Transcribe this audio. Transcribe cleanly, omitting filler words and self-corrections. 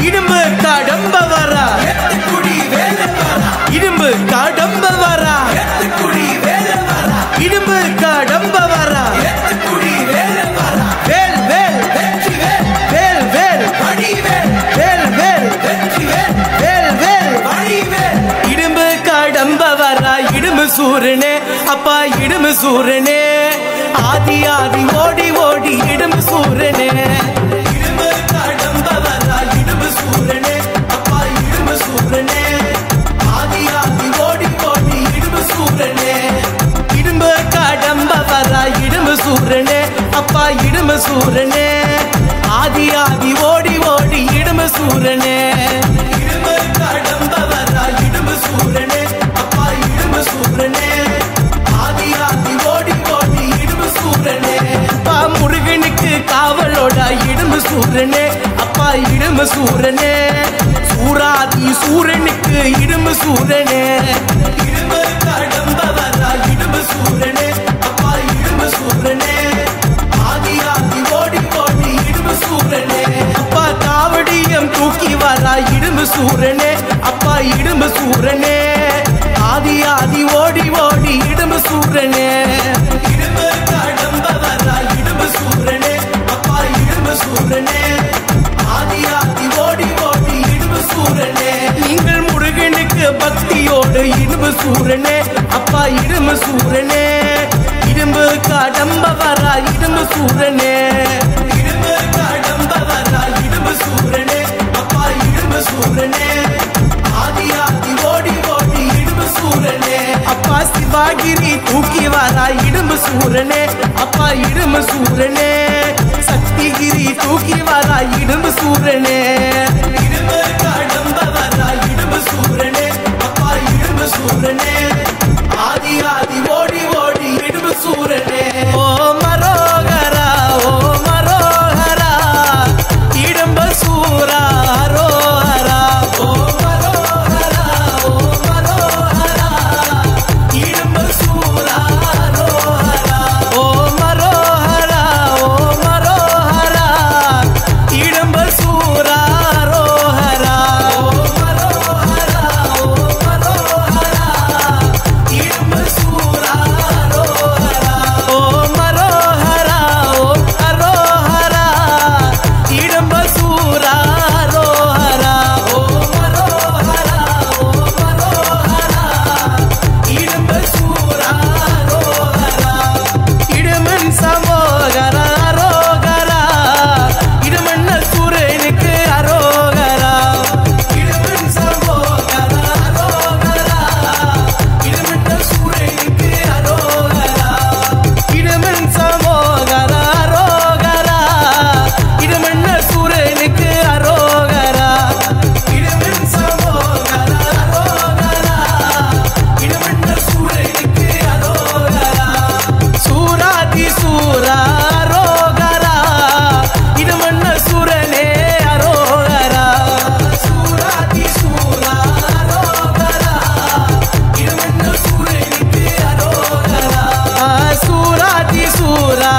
இடும்பு கடம்ப வரா எத்துக்குடி வேலை வரா இடும்பு கடம்ப வரா எத்துக்குடி வேலை வரா இடும்பு கடம்ப வரா எத்துக்குடி வேலை வரா வேல் வேல் வெற்றி வேல் வேல் வேல் படி வேல் வேல் வேல் வெற்றி வேல் வேல் வேல் படி வேல் இடும்பு கடம்ப வரா இடும்பு சூரனே அப்பா இடும்பு சூரனே ஆதி ஆதி ஓடி ஓடி இடும்பு சூரனே இடும்பு கடம்ப வரா இடும்பு சூரனே அப்பா இடும்பு சூரனே ஆதி ஆதி ஓடி ஓடி இடும்பு சூரனே இடும்பு கடம்ப வரா இடும்பு சூரனே அப்பா இடும்பு சூரனே ஆதி ஆதி ஓடி ஓடி இடும்பு சூரனே இடும்பு கடம்ப வரா இடும்பு சூரனே அப்பா இடும்பு சூரனே ஆதி ஆதி ஓடி ஓடி இடும்பு சூரனே அப்பா முருகனுக்கு காவலோட இடும்பு சூரனே அப்பா இடும்பு சூரனே சூராதி சூரனுக்கு இடும்பு சூரனே இடும்பு கடம்ப வரா இடும்பு சூரனே அப்பா இடும்பு சூரனே ஆதி ஆதி ஓடி ஓடி இடும்பு சூரனே அப்பா காவடியம் தூக்கி வரா இடும்பு சூரனே அப்பா இடும்பு சூரனே ஆதி ஆதி ஓடி ஓடி இடும்பு சூரனே இடும்பு கடம்ப வரா இடும்பு சூரனே அப்பா இடும்பு சூரனே ஆதி ஆதி ஓடி ஓடி இடும்பு சூரனே நீங்கள் முருகனுக்கு பக்தியோடு இடும்பு சூரனே அப்பா இடும்பு சூரனே இடும்பு கடம்ப வரா இடும்பு சூரனே இடும்பு கடம்ப வரா இடும்பு சூரனே அப்பா இடும்பு சூரனே ஆதி ஆதி ஓடி ஓடி இடும்பு சூரனே அப்பா சிவாகிரி தூக்கி வரா இடும்பு சூரனே அப்பா இடும்பு சூரனே சக்திகிரி தூக்கி வரா இடும்பு சூரனே இடும்பு கடம்ப வரா இடும்பு சூரனே அப்பா இடும்பு சூரனே ஆதி ஆதி ஓடி ஓடி இடும்பு சூரனே ஓ மரோகரா ஓ மரோகரா இடும்பு சூரா ரோஹரா ஓ மரோகரா ஓ மரோகரா இடும்பு சூரா ரோஹரா ஓ மரோகரா ஓ மரோகரா இடும்பு சூரா ரோஹரா ஓ மரோகரா ஓ மரோகரா இடும்பு சூரா ரோஹரா ஓ மரோகரா ஓ அரோஹரா இடும்பு சூரா ரோஹரா ஓ மரோகரா ஓ மரோகரா இடும்பு சூரா ரோஹரா இடுமன் சமோகரா ரோகரா இடுமன்ன சூரனுக்கு அரோகரா இடுமன் சமோகரா ரோகரா இடுமன்ன சூரனுக்கு அரோகரா இடுமன் சமோகரா ரோகரா இடுமன்ன சூரனுக்கு அரோகரா இடுமன் சமோகரா ரோகரா இடுமன்ன சூரனுக்கு அரோகரா சூராதி சூரா ரோகரா இடுமன்ன சூரனே அரோகரா சூராதி சூரா ரோகரா இடுமன்ன சூரனுக்கு அரோகரா சூராதி சூரா